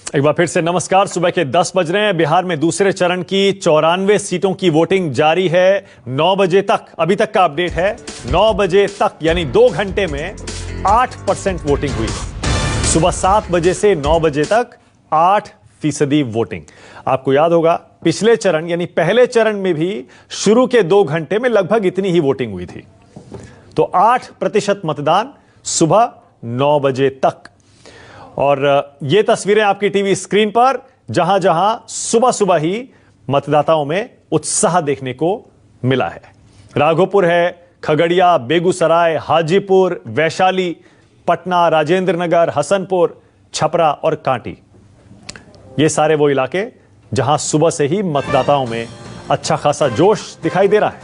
एक बार फिर से नमस्कार। सुबह के 10 बज रहे हैं। बिहार में दूसरे चरण की 94 सीटों की वोटिंग जारी है 9 बजे तक। अभी तक का अपडेट है 9 बजे तक यानी 2 घंटे में 8% वोटिंग हुई। सुबह 7 बजे से 9 बजे तक 8% वोटिंग। आपको याद होगा पिछले चरण यानी पहले चरण में भी शुरू के 2 घंटे में लगभग इतनी ही वोटिंग हुई थी। तो 8% मतदान सुबह 9 बजे तक। और ये तस्वीरें आपकी टीवी स्क्रीन पर जहां जहां सुबह सुबह ही मतदाताओं में उत्साह देखने को मिला है। राघोपुर है, खगड़िया, बेगूसराय, हाजीपुर, वैशाली, पटना, राजेंद्र नगर, हसनपुर, छपरा और कांटी। ये सारे वो इलाके जहां सुबह से ही मतदाताओं में अच्छा खासा जोश दिखाई दे रहा है।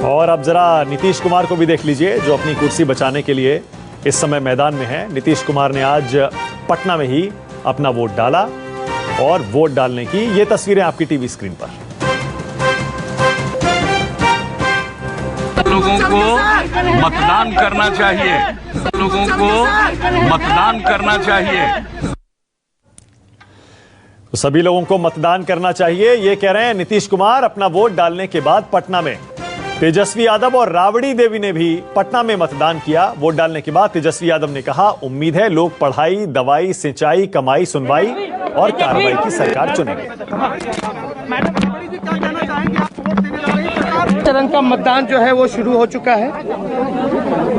और अब जरा नीतीश कुमार को भी देख लीजिए जो अपनी कुर्सी बचाने के लिए इस समय मैदान में है। नीतीश कुमार ने आज पटना में ही अपना वोट डाला और वोट डालने की ये तस्वीरें आपकी टीवी स्क्रीन पर। लोगों को मतदान करना चाहिए, लोगों को मतदान करना चाहिए। तो सभी लोगों को मतदान करना चाहिए, ये कह रहे हैं नीतीश कुमार अपना वोट डालने के बाद पटना में। तेजस्वी यादव और राबड़ी देवी ने भी पटना में मतदान किया। वोट डालने के बाद तेजस्वी यादव ने कहा, उम्मीद है लोग पढ़ाई, दवाई, सिंचाई, कमाई, सुनवाई और कार्रवाई की सरकार चुनेंगे। चरण का मतदान जो है वो शुरू हो चुका है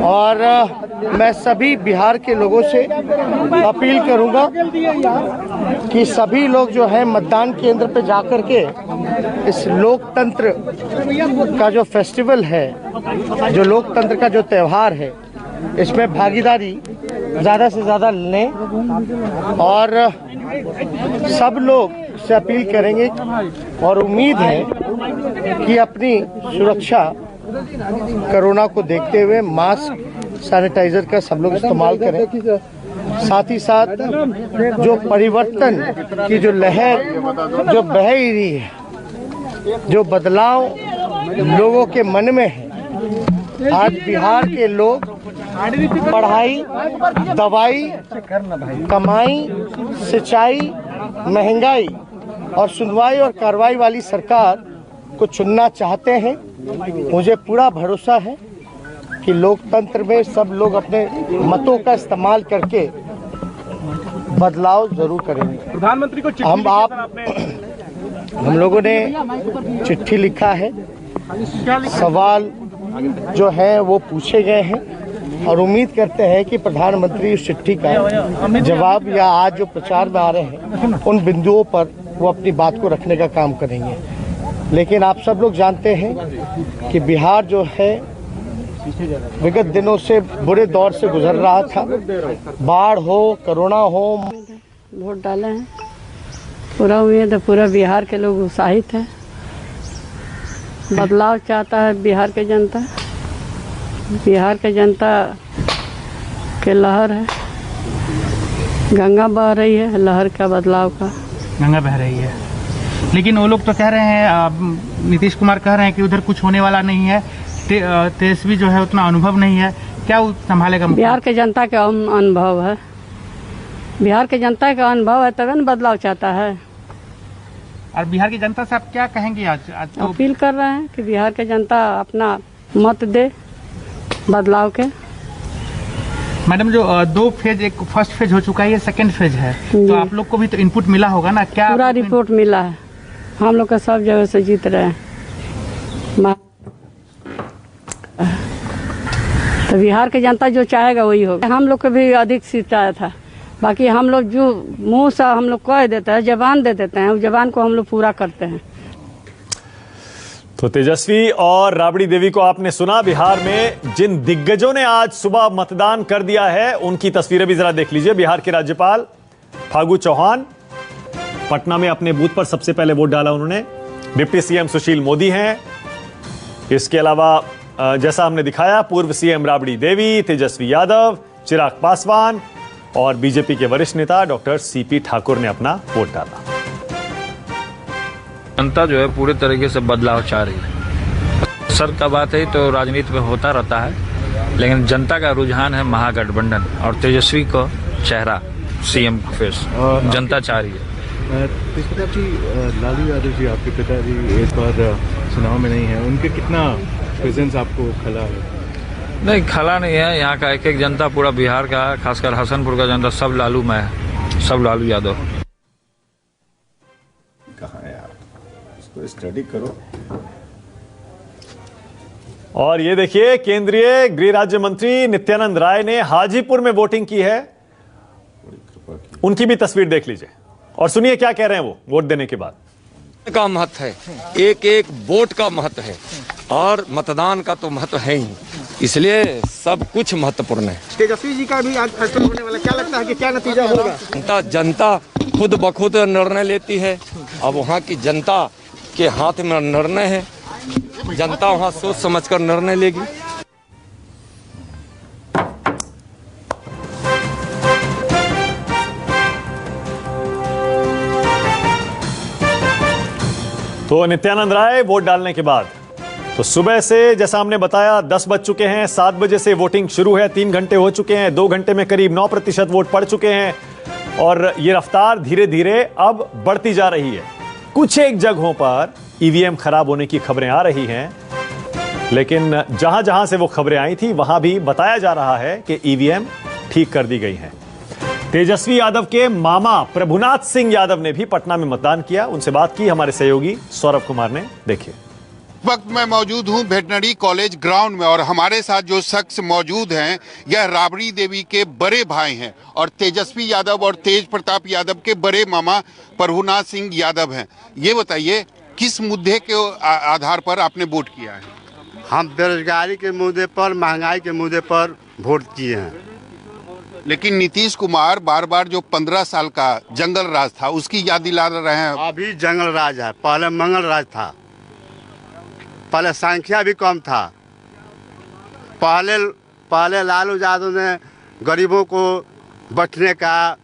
और मैं सभी बिहार के लोगों से अपील करूंगा कि सभी लोग जो है मतदान केंद्र पे जाकर के इस लोकतंत्र का जो फेस्टिवल है, जो लोकतंत्र का जो त्यौहार है, इसमें भागीदारी ज़्यादा से ज़्यादा लें और सब लोग से अपील करेंगे और उम्मीद है कि अपनी सुरक्षा कोरोना को देखते हुए मास्क, सैनिटाइजर का सब लोग इस्तेमाल करें। साथ ही साथ जो परिवर्तन की जो लहर जो बह रही है, जो बदलाव लोगों के मन में है, आज बिहार के लोग पढ़ाई, दवाई, कमाई, सिंचाई, महंगाई और सुनवाई और कार्रवाई वाली सरकार को चुनना चाहते हैं। मुझे पूरा भरोसा है कि लोकतंत्र में सब लोग अपने मतों का इस्तेमाल करके बदलाव जरूर करेंगे। प्रधानमंत्री को हम लोगों ने चिट्ठी लिखा है, सवाल जो है वो पूछे गए हैं और उम्मीद करते हैं कि प्रधानमंत्री उस चिट्ठी का जवाब या आज जो प्रचार में आ रहे हैं उन बिंदुओं पर वो अपनी बात को रखने का काम करेंगे। लेकिन आप सब लोग जानते हैं कि बिहार जो है विगत दिनों से बुरे दौर से गुजर रहा था। बाढ़ हो, कोरोना हो। वोट डाले हैं, पूरा उम्मीद है, पूरा बिहार के लोग उत्साहित है। बदलाव चाहता है बिहार की जनता। बिहार की जनता के लहर है, गंगा बह रही है, लहर का बदलाव का गंगा बह रही है। लेकिन वो लोग तो कह रहे हैं, नीतीश कुमार कह रहे हैं कि उधर कुछ होने वाला नहीं है, तेजस्वी जो है उतना अनुभव नहीं है, क्या वो संभालेगा? बिहार के जनता का अनुभव है, बिहार के जनता का अनुभव है, तभी न बदलाव चाहता है। और बिहार की जनता से आप क्या कहेंगे? आज तो अपील कर रहे हैं कि बिहार के जनता अपना मत दे बदलाव के। मैडम, जो 2 फेज, एक फर्स्ट फेज हो चुका है, ये सेकंड फेज है, तो आप लोग को भी तो इनपुट मिला होगा ना? क्या पूरा रिपोर्ट मिला है, हम लोग का सब जगह से जीत रहे हैं। तो बिहार की जनता जो चाहेगा वही होगा। हम लोग को भी अधिक सीट आया था, बाकी हम लोग जो मुंह से हम लोग कह देते हैं, जबान दे देते हैं, उस जबान को हम लोग पूरा करते हैं। तो तेजस्वी और राबड़ी देवी को आपने सुना। बिहार में जिन दिग्गजों ने आज सुबह मतदान कर दिया है उनकी तस्वीरें भी जरा देख लीजिए। बिहार के राज्यपाल फागू चौहान पटना में अपने बूथ पर सबसे पहले वोट डाला उन्होंने। डिप्टी सीएम सुशील मोदी हैं। इसके अलावा जैसा हमने दिखाया, पूर्व सीएम राबड़ी देवी, तेजस्वी यादव, चिराग पासवान और बीजेपी के वरिष्ठ नेता डॉक्टर सीपी ठाकुर ने अपना वोट डाला। जनता जो है पूरे तरीके से बदलाव चाह रही है। सर का बात है तो राजनीति में होता रहता है, लेकिन जनता का रुझान है महागठबंधन और तेजस्वी को चेहरा सीएम फेस जनता चाह रही है। तेजप्रताप जी, लालू यादव जी आपके पिताजी इस बार चुनाव में नहीं है, उनके कितना प्रेजेंस आपको खला है? नहीं, खला नहीं है, यहाँ का एक एक जनता पूरा बिहार का है, खासकर हसनपुर का जनता सब लालू में है, सब लालू यादव। कहाँ है यार, इसको स्टडी करो। और ये देखिए, केंद्रीय गृह राज्य मंत्री नित्यानंद राय ने हाजीपुर में वोटिंग की है, उनकी भी तस्वीर देख लीजिए और सुनिए क्या कह रहे हैं वो वोट देने के बाद। का महत्व है, एक एक वोट का महत्व है और मतदान का तो महत्व है ही, इसलिए सब कुछ महत्वपूर्ण है। तेजस्वी जी का भी आज फैसला होने वाला, क्या लगता है कि क्या नतीजा होगा? जनता खुद ब खुद निर्णय लेती है, अब वहाँ की जनता के हाथ में निर्णय है, जनता वहाँ सोच समझकर निर्णय लेगी। तो नित्यानंद राय वोट डालने के बाद तो सुबह से जैसा हमने बताया 10 बज चुके हैं, 7 बजे से वोटिंग शुरू है, 3 घंटे हो चुके हैं, 2 घंटे में करीब 9% वोट पड़ चुके हैं और ये रफ्तार धीरे धीरे अब बढ़ती जा रही है। कुछ एक जगहों पर ईवीएम खराब होने की खबरें आ रही हैं, लेकिन जहां जहां से वो खबरें आई थी वहां भी बताया जा रहा है कि ईवीएम ठीक कर दी गई हैं। तेजस्वी यादव के मामा प्रभुनाथ सिंह यादव ने भी पटना में मतदान किया, उनसे बात की हमारे सहयोगी सौरभ कुमार ने। देखिए, वक्त मैं मौजूद हूं वेटनरी कॉलेज ग्राउंड में और हमारे साथ जो शख्स मौजूद हैं यह राबड़ी देवी के बड़े भाई हैं और तेजस्वी यादव और तेज प्रताप यादव के बड़े मामा प्रभुनाथ सिंह यादव हैं। ये बताइए, किस मुद्दे के आधार पर आपने वोट किया है? हम बेरोजगारी के मुद्दे पर, महंगाई के मुद्दे पर वोट किए हैं। लेकिन नीतीश कुमार बार बार जो 15 साल का जंगल राज था उसकी याद दिला रहे हैं। अभी जंगल राज है, पहले मंगल राज था, पहले संख्या भी कम था। पहले लालू यादव ने गरीबों को बैठने का,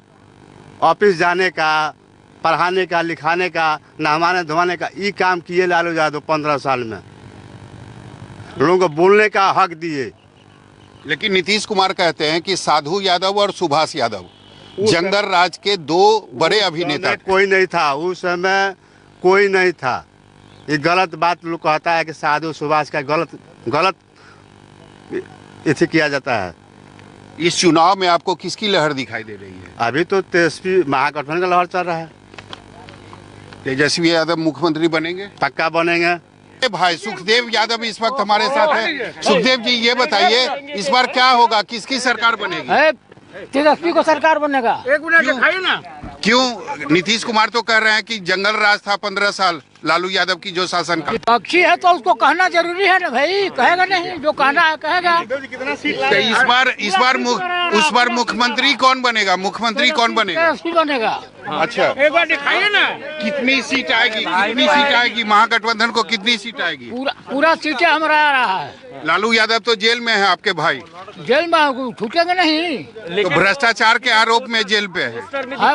ऑफिस जाने का, पढ़ाने का, लिखाने का, नहवाने धोवाने का ये काम किए लालू यादव 15 साल में। लोगों को बोलने का हक दिए। लेकिन नीतीश कुमार कहते हैं कि साधु यादव और सुभाष यादव जंगल राज के 2 बड़े अभिनेता। कोई नहीं था उस समय, कोई नहीं था। ये गलत बात लोग कहता है कि साधु सुभाष का गलत इसे किया जाता है। इस चुनाव में आपको किसकी लहर दिखाई दे रही है? अभी तो तेजस्वी महागठबंधन का लहर चल रहा है। तेजस्वी यादव मुख्यमंत्री बनेंगे? पक्का बनेंगे। भाई सुखदेव यादव इस वक्त हमारे साथ है। सुखदेव जी, ये बताइए इस बार क्या होगा, किसकी सरकार बनेगी? तेजस्वी को सरकार बनेगा। एक मिनट दिखाइए ना। क्यों? नीतीश कुमार तो कह रहे हैं कि जंगल राज था 15 साल लालू यादव की जो शासन का। पक्षी है तो उसको कहना जरूरी है ना भाई, कहेगा नहीं, जो कहना है कहेगा। इस बार मुख्यमंत्री कौन बनेगा? मुख्यमंत्री कौन बनेगा? बनेगा। अच्छा, एक बार दिखाइए ना। कितनी सीट आएगी? कितनी सीट आएगी? महागठबंधन को कितनी सीट आएगी? पूरा सीटें हमारा आ रहा है। लालू यादव तो जेल में है, आपके भाई जेल में छूटेंगे नहीं। तो भ्रष्टाचार के आरोप में जेल पे है।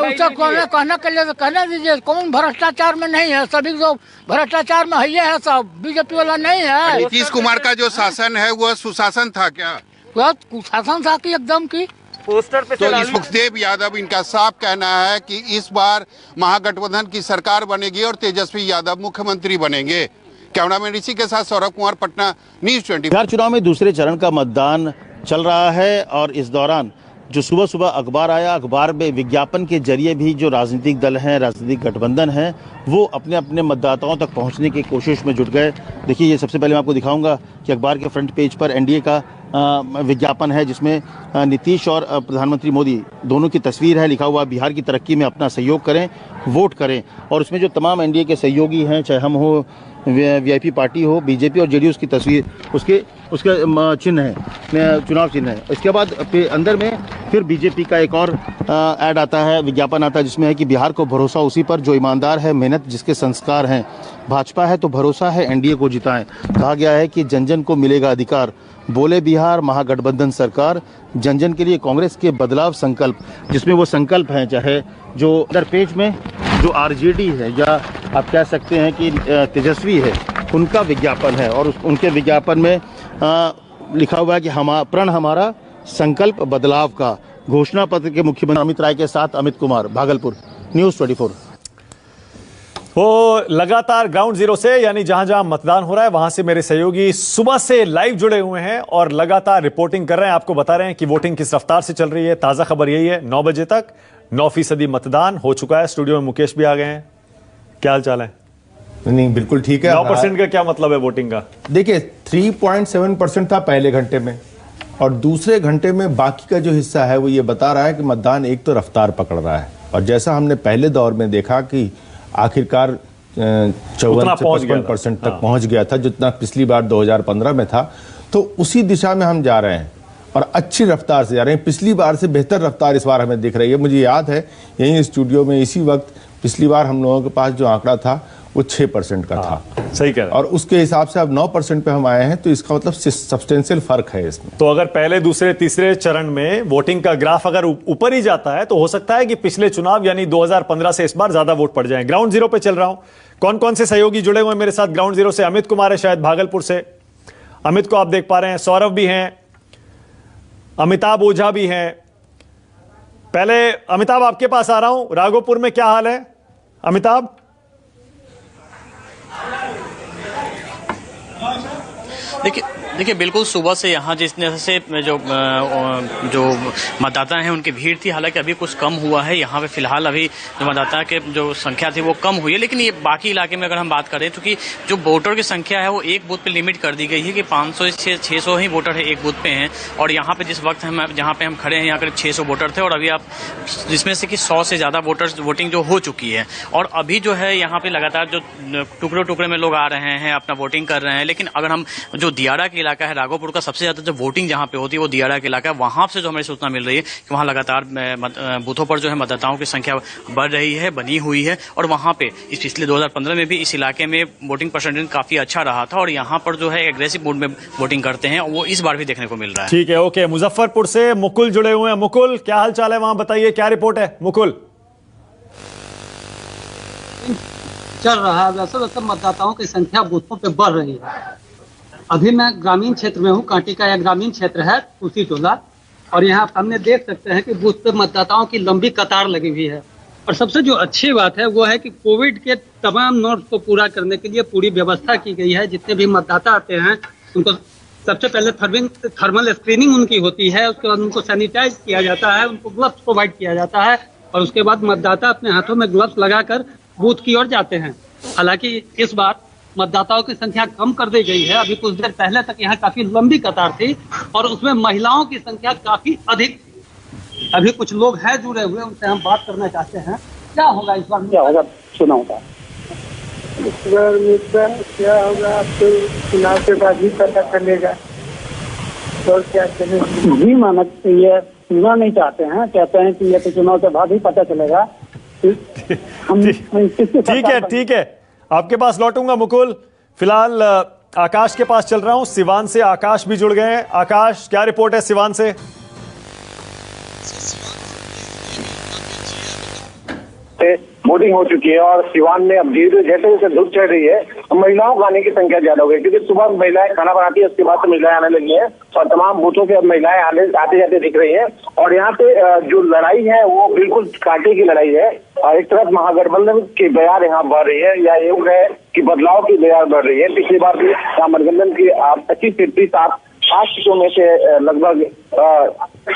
उसका कहना दीजिए, कौन भ्रष्टाचार में नहीं है? सभी लोग भ्रष्टाचार में है, सब बीजेपी वाला नहीं है। नीतीश कुमार का जो शासन है वह सुशासन था क्या? कुशासन था कि एकदम की पोस्टर पे। तो सुखदेव यादव, इनका साफ कहना है कि इस बार महागठबंधन की सरकार बनेगी और तेजस्वी यादव मुख्यमंत्री बनेंगे। कैमरामैन ऋषि के साथ सौरभ कुमार, पटना, न्यूज़ 24। बिहार चुनाव में दूसरे चरण का मतदान चल रहा है और इस दौरान जो सुबह सुबह अखबार आया, अखबार में विज्ञापन के जरिए भी जो राजनीतिक दल हैं, राजनीतिक गठबंधन हैं, वो अपने अपने मतदाताओं तक पहुंचने की कोशिश में जुट गए। देखिए, ये सबसे पहले मैं आपको दिखाऊंगा कि अखबार के फ्रंट पेज पर एनडीए का विज्ञापन है, जिसमें नीतीश और प्रधानमंत्री मोदी दोनों की तस्वीर है। लिखा हुआ बिहार की तरक्की में अपना सहयोग करें, वोट करें। और उसमें जो तमाम एनडीए के सहयोगी हैं, चाहे हम हो, वीआईपी पार्टी हो, बीजेपी और जेडीयू की तस्वीर, उसका चिन्ह है, चुनाव चिन्ह है। इसके बाद अंदर में फिर बीजेपी का एक और ऐड आता है, विज्ञापन आता है, जिसमें है कि बिहार को भरोसा उसी पर जो ईमानदार है, मेहनत जिसके संस्कार हैं। भाजपा है तो भरोसा है, एनडीए को जिताएं। कहा गया है कि जन जन को मिलेगा अधिकार, बोले बिहार महागठबंधन सरकार, जन जन के लिए कांग्रेस के बदलाव संकल्प, जिसमें वो संकल्प हैं, चाहे जो अंदर पेज में जो आरजेडी है या आप कह सकते हैं कि तेजस्वी है, उनका विज्ञापन है। और उनके विज्ञापन में लिखा हुआ है कि प्रण हमारा संकल्प बदलाव का, घोषणा पत्र के मुख्यमंत्री अमित राय के साथ अमित कुमार, भागलपुर, न्यूज़ 24। वो लगातार ग्राउंड जीरो से, यानी जहां जहां मतदान हो रहा है वहां से मेरे सहयोगी सुबह से लाइव जुड़े हुए हैं और लगातार रिपोर्टिंग कर रहे हैं, आपको बता रहे हैं कि वोटिंग किस रफ्तार से चल रही है। ताजा खबर यही है, 9 बजे तक 9% मतदान हो चुका है। स्टूडियो में मुकेश भी आ गए हैं, क्या हाल चाल है? नहीं, बिल्कुल ठीक है। 9% का क्या मतलब है वोटिंग का? देखिए 3.7% था पहले घंटे में, और दूसरे घंटे में बाकी का जो हिस्सा है वो ये बता रहा है कि मतदान एक तो रफ्तार पकड़ रहा है, और जैसा हमने पहले दौर में देखा कि आखिरकार 54 से 55% तक पहुंच गया था, जितना पिछली बार 2015 में था, तो उसी दिशा में हम जा रहे हैं और अच्छी रफ्तार से जा रहे हैं। पिछली बार से बेहतर रफ्तार इस बार हमें दिख रही है। मुझे याद है यहीं स्टूडियो में इसी वक्त पिछली बार हम लोगों के पास जो आंकड़ा था वो 6% का था। सही कह रहे हैं। और उसके हिसाब से अब 9% पे हम आए हैं, तो इसका मतलब सब्सटेंशियल फर्क है इसमें। तो अगर पहले दूसरे तीसरे चरण में वोटिंग का ग्राफ अगर ऊपर ही जाता है तो हो सकता है कि पिछले चुनाव यानी 2015 से इस बार ज्यादा वोट पड़ जाए। ग्राउंड जीरो पे चल रहा हूं, कौन कौन से सहयोगी जुड़े हुए मेरे साथ ग्राउंड जीरो से? अमित कुमार है शायद भागलपुर से, अमित को आप देख पा रहे हैं, सौरभ भी हैं, अमिताभ ओझा भी हैं। पहले अमिताभ आपके पास आ रहा हूं, राघोपुर में क्या हाल है अमिताभ? देखिए बिल्कुल सुबह से यहाँ जिस तरह से जो मतदाता हैं उनकी भीड़ थी, हालांकि अभी कुछ कम हुआ है यहाँ पे फिलहाल। अभी जो मतदाता के जो संख्या थी वो कम हुई है, लेकिन ये बाकी इलाके में अगर हम बात करें तो कि जो वोटर की संख्या है वो एक बूथ पे लिमिट कर दी गई है कि 500 से 600 ही वोटर है एक बूथ पे हैं। और यहाँ पे जिस वक्त हम जहाँ पे हम खड़े हैं यहाँ करीब 600 वोटर थे, और अभी आप जिसमें से कि 100 से ज़्यादा वोटर्स वोटिंग जो हो चुकी है। और अभी जो है यहाँ पे लगातार जो टुकड़े टुकड़े में लोग आ रहे हैं, अपना वोटिंग कर रहे हैं। लेकिन अगर हम जो दियारा के इलाका है, राघोपुर का सबसे ज्यादा जो वोटिंग जहां पे होती है वो दियारा के इलाका है, वहां से जो हमें सूचना मिल रही है कि वहां लगातार बूथों पर जो है मतदाताओं की संख्या बढ़ रही है, बनी हुई है। और वहां पे इस पिछले 2015 में भी इस इलाके में वोटिंग परसेंटेज काफी अच्छा रहा था, और यहाँ पर जो है एग्रेसिव मोड में वोटिंग करते हैं, वो इस बार भी देखने को मिल रहा है। ठीक है, ओके। मुजफ्फरपुर से मुकुल जुड़े हुए हैं। मुकुल, क्या हाल चाल है वहां, बताइए क्या रिपोर्ट है मुकुल? चल रहा है वैसे मतदाताओं की संख्या बूथों पे बढ़ रही है। अभी मैं ग्रामीण क्षेत्र में हूँ, कांटी का यह ग्रामीण क्षेत्र है, तुलसी टोला, और यहाँ सामने देख सकते हैं कि बूथ पे मतदाताओं की लंबी कतार लगी हुई है। और सबसे जो अच्छी बात है वो है कि कोविड के तमाम नॉर्म्स को पूरा करने के लिए पूरी व्यवस्था की गई है। जितने भी मतदाता आते हैं उनको सबसे पहले थर्मल स्क्रीनिंग उनकी होती है, उसके बाद उनको सैनिटाइज किया जाता है, उनको ग्लव्स प्रोवाइड किया जाता है, और उसके बाद मतदाता अपने हाथों में ग्लव्स लगाकर बूथ की ओर जाते हैं। हालांकि इस बार मतदाताओं की संख्या कम कर दी गई है। अभी कुछ देर पहले तक यहाँ काफी लंबी कतार थी, और उसमें महिलाओं की संख्या काफी अधिक थी। अभी कुछ लोग हैं जुड़े हुए, उनसे हम बात करना चाहते हैं। क्या होगा इस बार, क्या होगा चुनाव का? इस बार क्या होगा आपको चुनाव के बाद ही पता चलेगा। और क्या चलेगा जी, माना ये सुनना नहीं चाहते हैं, कहते हैं कि ये तो चुनाव के बाद ही पता चलेगा। ठीक है, आपके पास लौटूंगा मुकुल। फिलहाल आकाश के पास चल रहा हूं, सिवान से आकाश भी जुड़ गए हैं। आकाश, क्या रिपोर्ट है सिवान से? वोटिंग हो चुकी है और सिवान में अब धीरे जैसे जैसे धूप चढ़ रही है महिलाओं को आने की संख्या ज्यादा हो गई, क्योंकि सुबह महिलाएं खाना बनाती है, उसके बाद से महिलाएं आने लगी हैं और तमाम बूथों पे अब महिलाएं आते जाते दिख रही हैं। और यहाँ पे जो लड़ाई है वो बिल्कुल कांटे की लड़ाई है। एक तरफ महागठबंधन की बयार यहाँ बढ़ रही है, या योग है कि बदलाव की बयार बढ़ रही है। पिछली बार भी महागठबंधन की 25 से 8 सीटों में से लगभग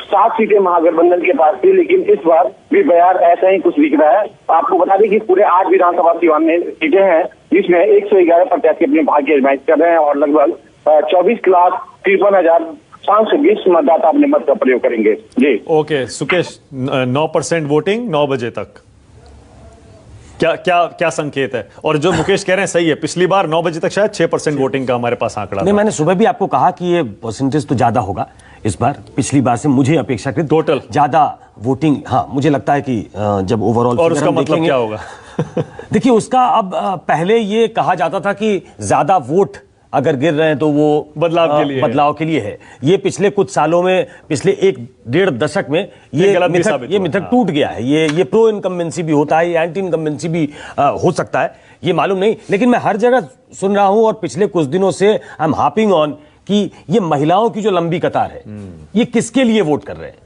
7 सीटें महागठबंधन के पास थी, लेकिन इस बार भी बयार ऐसा ही कुछ दिख रहा है। आपको बता दें कि पूरे 8 विधानसभा सिवान में सीटें हैं, जिसमें 111 प्रत्याशी अपने भाग्य आजमाइश कर रहे हैं, और लगभग 24,53,520 मतदाता अपने मत का प्रयोग करेंगे। जी ओके सुकेश, 9% वोटिंग 9 बजे तक, क्या संकेत है? और जो मुकेश कह रहे हैं सही है, पिछली बार 9 बजे तक शायद 6% वोटिंग का हमारे पास आंकड़ा नहीं, मैंने सुबह भी आपको कहा कि ये परसेंटेज तो ज्यादा होगा इस बार, पिछली बार से मुझे अपेक्षाकृत टोटल ज्यादा वोटिंग। हाँ, मुझे लगता है कि जब ओवरऑल और उसका मतलब क्या होगा? देखिए उसका अब पहले ये कहा जाता था कि ज्यादा वोट अगर गिर रहे हैं तो वो बदलाव के लिए है। ये पिछले कुछ सालों में, पिछले 1-1.5 दशक में ये मिथक टूट गया है। ये प्रो इनकम्बेंसी भी होता है, ये एंटी इनकम्बेंसी भी हो सकता है, ये मालूम नहीं। लेकिन मैं हर जगह सुन रहा हूं और पिछले कुछ दिनों से आई एम हार्पिंग ऑन कि ये महिलाओं की जो लंबी कतार है, ये किसके लिए वोट कर रहे हैं?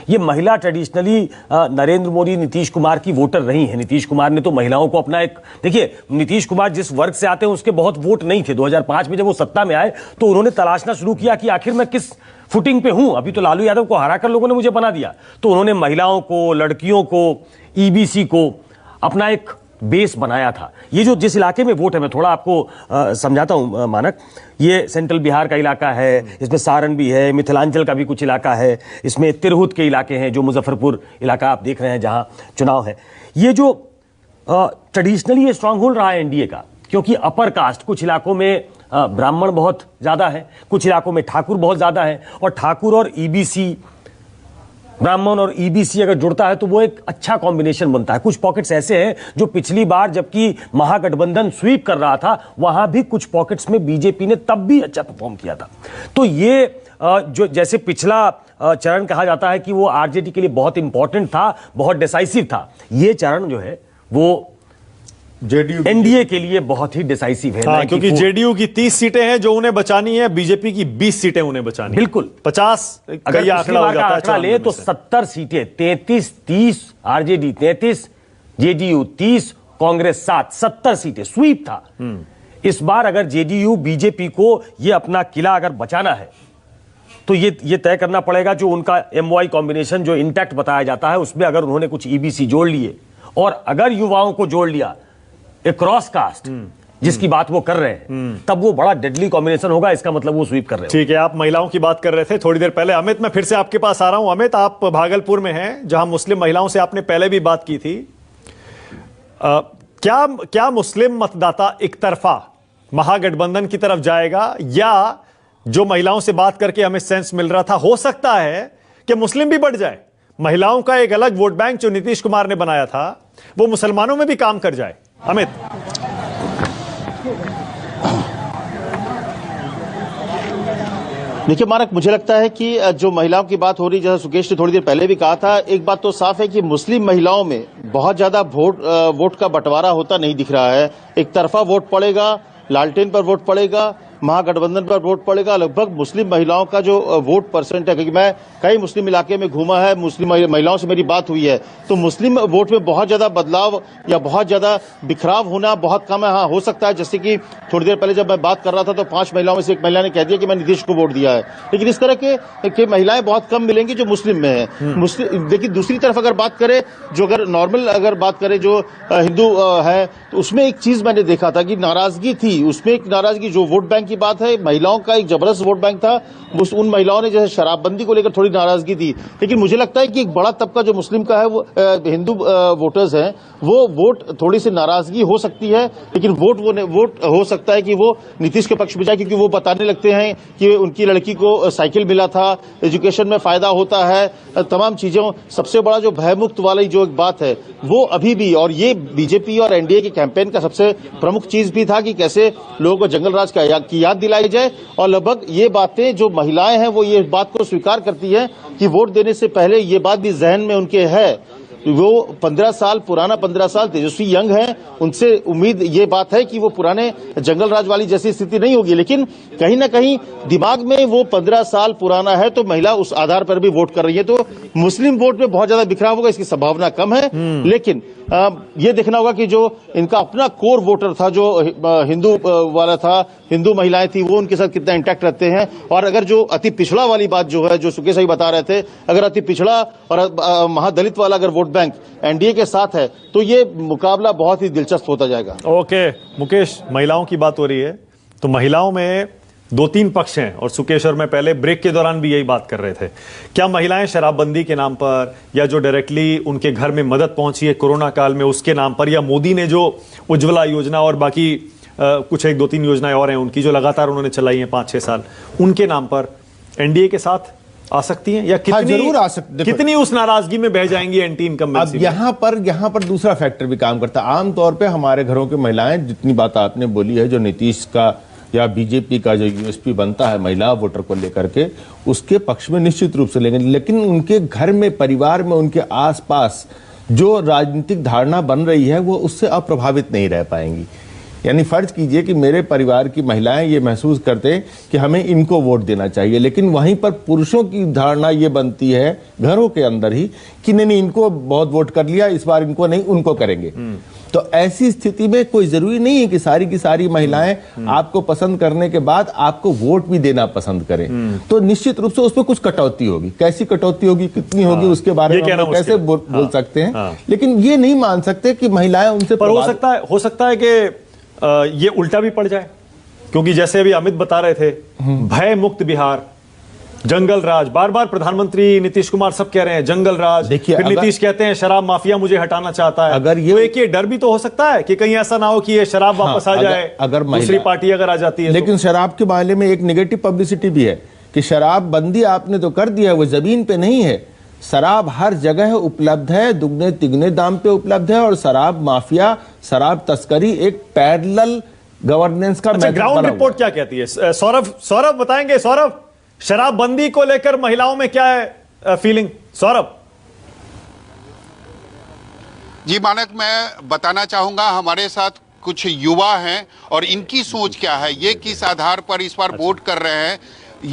ये महिला ट्रेडिशनली नरेंद्र मोदी, नीतीश कुमार की वोटर रही है। नीतीश कुमार ने तो महिलाओं को अपना एक, देखिए नीतीश कुमार जिस वर्ग से आते हैं उसके बहुत वोट नहीं थे। 2005 में जब वो सत्ता में आए तो उन्होंने तलाशना शुरू किया कि आखिर मैं किस फुटिंग पे हूं। अभी तो लालू यादव को हराकर लोगों ने मुझे बना दिया, तो उन्होंने महिलाओं को, लड़कियों को, ईबीसी को अपना एक बेस बनाया था। ये जो जिस इलाके में वोट है, मैं थोड़ा आपको समझाता हूं मानक। ये सेंट्रल बिहार का इलाका है, इसमें सारण भी है, मिथिलांचल का भी कुछ इलाका है, इसमें तिरहुत के इलाके हैं, जो मुजफ्फरपुर इलाका आप देख रहे हैं जहां चुनाव है। ये जो ट्रेडिशनली ये स्ट्रांग होल्ड रहा है एनडीए का, क्योंकि अपर कास्ट कुछ इलाकों में ब्राह्मण बहुत ज्यादा है, कुछ इलाकों में ठाकुर बहुत ज्यादा है, और ठाकुर और ईबीसी, ब्राह्मण और ईबीसी अगर जुड़ता है तो वो एक अच्छा कॉम्बिनेशन बनता है। कुछ पॉकेट्स ऐसे हैं जो पिछली बार जबकि महागठबंधन स्वीप कर रहा था, वहां भी कुछ पॉकेट्स में बीजेपी ने तब भी अच्छा परफॉर्म किया था। तो ये जो जैसे पिछला चरण कहा जाता है कि वो आरजेडी के लिए बहुत इंपॉर्टेंट था, बहुत डिसाइसिव था, ये चरण जो है वो जेडीयू एनडीए के लिए बहुत ही डिसाइसिव है। हाँ, क्योंकि जेडीयू की 30 सीटें हैं जो उन्हें बचानी है, बीजेपी की 20 सीटें उन्हें बचानी। बिल्कुल 50 अगर आंकड़ा ले तो 70 सीटें, 33-30 आरजेडी, 33 जेडीयू, 30 कांग्रेस, 70 सीटें स्वीप था। इस बार अगर जेडीयू बीजेपी को ये अपना किला अगर बचाना है तो ये तय करना पड़ेगा जो उनका एमवाई कॉम्बिनेशन जो इंटैक्ट बताया जाता है, उसमें अगर उन्होंने कुछ ईबीसी जोड़ लिए और अगर युवाओं को जोड़ लिया, एक क्रॉस कास्ट जिसकी बात वो कर रहे हैं, तब वो बड़ा डेडली कॉम्बिनेशन होगा। इसका मतलब वो स्वीप कर रहे हैं। ठीक है, आप महिलाओं की बात कर रहे थे थोड़ी देर पहले। अमित, मैं फिर से आपके पास आ रहा हूं। अमित, आप भागलपुर में हैं जहां मुस्लिम महिलाओं से आपने पहले भी बात की थी। क्या मुस्लिम मतदाता एक तरफा महागठबंधन की तरफ जाएगा, या जो महिलाओं से बात करके हमें सेंस मिल रहा था, हो सकता है कि मुस्लिम भी बढ़ जाए, महिलाओं का एक अलग वोट बैंक जो नीतीश कुमार ने बनाया था वो मुसलमानों में भी काम कर जाए? अमित, देखिए मानक, मुझे लगता है कि जो महिलाओं की बात हो रही, जैसा सुकेश ने थोड़ी देर पहले भी कहा था, एक बात तो साफ है कि मुस्लिम महिलाओं में बहुत ज्यादा वोट का बंटवारा होता नहीं दिख रहा है। एक तरफा वोट पड़ेगा, लालटेन पर वोट पड़ेगा, महागठबंधन पर वोट पड़ेगा। लगभग मुस्लिम महिलाओं का जो वोट परसेंट है, क्योंकि मैं कई मुस्लिम इलाके में घूमा है, मुस्लिम महिलाओं से मेरी बात हुई है, तो मुस्लिम वोट में बहुत ज्यादा बदलाव या बहुत ज्यादा बिखराव होना बहुत कम है। हाँ, हो सकता है, जैसे कि थोड़ी देर पहले जब मैं बात कर रहा था तो 5 महिलाओं में से एक महिला ने कह दिया कि मैं नीतीश को वोट दिया है, लेकिन इस तरह के महिलाएं बहुत कम मिलेंगी जो मुस्लिम में है। लेकिन दूसरी तरफ अगर बात करें, जो अगर नॉर्मल अगर बात करें जो हिंदू है, तो उसमें एक चीज मैंने देखा था कि नाराजगी थी। उसमें एक नाराजगी, जो वोट बैंक की बात है, महिलाओं का एक जबरदस्त वोट बैंक था। उन महिलाओं ने जैसे शराबबंदी को लेकर थोड़ी नाराजगी थी, लेकिन मुझे लगता है कि एक बड़ा तबका जो मुस्लिम का है, वो हिंदू वोटर्स हैं, वो वोट थोड़ी सी नाराजगी हो सकती है, लेकिन वोट हो सकता है कि वो नीतीश के पक्ष में जाए, क्योंकि वो बताने लगते हैं कि उनकी लड़की को साइकिल मिला था, एजुकेशन में फायदा होता है, तमाम चीजों। सबसे बड़ा जो भयमुक्त वाली जो एक बात है वो अभी भी, और ये बीजेपी और एनडीए के कैंपेन का सबसे प्रमुख चीज भी था कि कैसे लोगों को जंगल राज की याद दिलाई जाए। और लगभग ये बातें जो महिलाएं हैं वो ये बात को स्वीकार करती है कि वोट देने से पहले ये बात भी जहन में उनके है। वो 15 साल पुराना 15 साल तेजस्वी यंग है, उनसे उम्मीद ये बात है कि वो पुराने जंगल राज वाली जैसी स्थिति नहीं होगी, लेकिन कहीं ना कहीं दिमाग में वो 15 साल पुराना है, तो महिला उस आधार पर भी वोट कर रही है। तो मुस्लिम वोट में बहुत ज्यादा बिखराव होगा, इसकी संभावना कम है। लेकिन ये देखना होगा कि जो इनका अपना कोर वोटर था, जो हिंदू वाला था, हिंदू महिलाएं थी, वो उनके साथ कितना इंटैक्ट रहते हैं। और अगर जो अति पिछड़ा वाली बात जो है, जो सुकेश भाई बता रहे थे, अगर अति पिछड़ा और महादलित वाला अगर वोट बैंक एनडीए के साथ है तो ये मुकाबला बहुत ही दिलचस्प होता जाएगा। ओके मुकेश, महिलाओं की बात हो रही है, तो महिलाओं में 2-3 पक्ष हैं, और सुकेश और मैं पहले ब्रेक के दौरान भी यही बात कर रहे थे। क्या महिलाएं शराबबंदी के नाम पर, या जो डायरेक्टली उनके घर में मदद पहुंची है कोरोना काल में उसके नाम पर, या मोदी ने जो उज्ज्वला योजना और बाकी कुछ 1-2-3 योजनाएं और हैं उनकी जो लगातार उन्होंने चलाई हैं 5-6 साल, उनके नाम पर एनडीए के साथ आ सकती हैं, या कितनी जरूर आ सकती, कितनी उस नाराजगी में बह जाएंगी एंटी इनकम्बेंसी? यहाँ पर दूसरा फैक्टर भी काम करता है। आमतौर पे हमारे घरों की महिलाएं, जितनी बात आपने बोली है, जो नीतीश का या बीजेपी का जो यूएसपी बनता है महिला वोटर को लेकर के, उसके पक्ष में निश्चित रूप से लेंगे, लेकिन उनके घर में, परिवार में, उनके आसपास जो राजनीतिक धारणा बन रही है वो उससे अप्रभावित नहीं रह पाएंगी। यानी फर्ज कीजिए कि मेरे परिवार की महिलाएं ये महसूस करते कि हमें इनको वोट देना चाहिए, लेकिन वहीं पर पुरुषों की धारणा ये बनती है घरों के अंदर ही कि नहीं इनको बहुत वोट कर लिया, इस बार इनको नहीं उनको करेंगे। तो ऐसी स्थिति में कोई जरूरी नहीं है कि सारी की सारी महिलाएं आपको पसंद करने के बाद आपको वोट भी देना पसंद करें। तो निश्चित रूप से उस पर कुछ कटौती होगी, कैसी कटौती होगी, कितनी होगी, उसके बारे में हम कैसे बोल सकते हैं। लेकिन ये नहीं मान सकते कि महिलाएं उनसे पर हो सकता है कि ये उल्टा भी पड़ जाए, क्योंकि जैसे अभी अमित बता रहे थे, भय मुक्त बिहार, जंगल राज, बार बार प्रधानमंत्री नीतीश कुमार सब कह रहे हैं जंगल राज। देखिए, फिर नीतीश कहते हैं शराब माफिया मुझे हटाना चाहता है। अगर ये डर भी तो हो सकता है कि कहीं ऐसा ना हो कि ये शराब वापस आ जाए, अगर दूसरी पार्टी अगर आ जाती है। लेकिन शराब के मामले में एक नेगेटिव पब्लिसिटी भी है कि शराब बंदी आपने तो कर दिया, वो जमीन पे नहीं है। शराब हर जगह उपलब्ध है, दुगने तिगने दाम पे उपलब्ध है, और शराब माफिया, शराब तस्करी एक पैरेलल गवर्नेंस का ग्राउंड रिपोर्ट क्या कहती है? सौरभ बताएंगे। सौरभ, शराबबंदी को लेकर महिलाओं में क्या है फीलिंग? सौरभ जी मानक, मैं बताना चाहूंगा हमारे साथ कुछ युवा हैं और इनकी सोच क्या है, ये किस आधार पर इस बार वोट कर रहे हैं,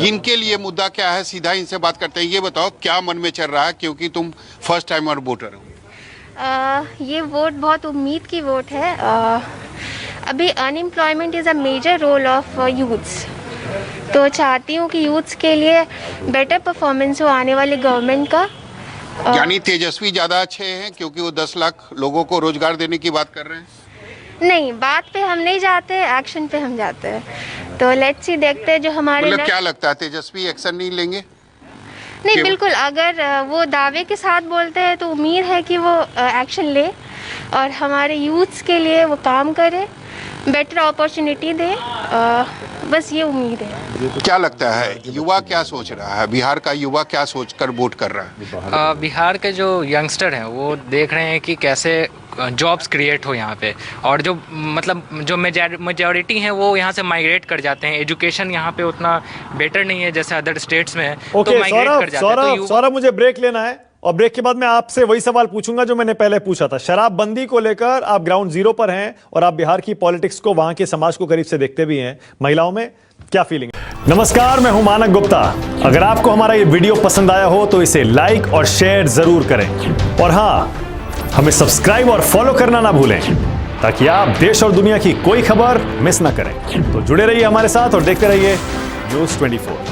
इनके लिए मुद्दा क्या है, सीधा इनसे बात करते हैं। ये बताओ क्या मन में चल रहा है, क्योंकि तुम फर्स्ट टाइमर वोटर हो। ये वोट बहुत उम्मीद की वोट है। अभी unemployment is a major role of youths, तो चाहती हूँ कि यूथ्स के लिए बेटर परफॉर्मेंस हो आने वाले गवर्नमेंट का। यानी तेजस्वी ज्यादा अच्छे हैं क्योंकि वो 10 लाख लोगों को रोजगार देने की बात कर रहे हैं? नहीं, बात पे हम नहीं जाते, एक्शन पे हम जाते हैं। तो लेट्स सी, देखते हैं जो हमारे क्या लगता है, तेजस्वी एक्शन नहीं लेंगे? नहीं, बिल्कुल, अगर वो दावे के साथ बोलते हैं तो उम्मीद है कि वो एक्शन ले और हमारे यूथ्स के लिए वो काम करे, बेटर अपॉर्चुनिटी दे, बस ये उम्मीद है। क्या लगता है युवा क्या सोच रहा है, बिहार का युवा क्या सोचकर वोट कर रहा है? बिहार के जो यंगस्टर हैं वो देख रहे हैं कि कैसे जॉब्स क्रिएट हो यहाँ पे, और जो मतलब जो मेजॉरिटी हैं वो यहाँ से माइग्रेट कर जाते हैं। एजुकेशन यहाँ पे उतना बेटर नहीं है जैसे अदर स्टेट्स में है, तो माइग्रेट कर जाते हैं। सौरभ, मुझे ब्रेक लेना है और ब्रेक के बाद मैं आपसे वही सवाल पूछूंगा जो मैंने पहले पूछा था। शराबबंदी को लेकर आप ग्राउंड जीरो पर हैं और आप बिहार की पॉलिटिक्स को, वहां के समाज को करीब से देखते भी हैं। महिलाओं में क्या फीलिंग है? नमस्कार, मैं हूं मानक गुप्ता। अगर आपको हमारा ये वीडियो पसंद आया हो तो इसे लाइक और शेयर जरूर करें, और हां, हमें सब्सक्राइब और फॉलो करना ना भूलें ताकि आप देश और दुनिया की कोई खबर मिस ना करें। तो जुड़े रहिए हमारे साथ और देखते रहिए न्यूज़ 24।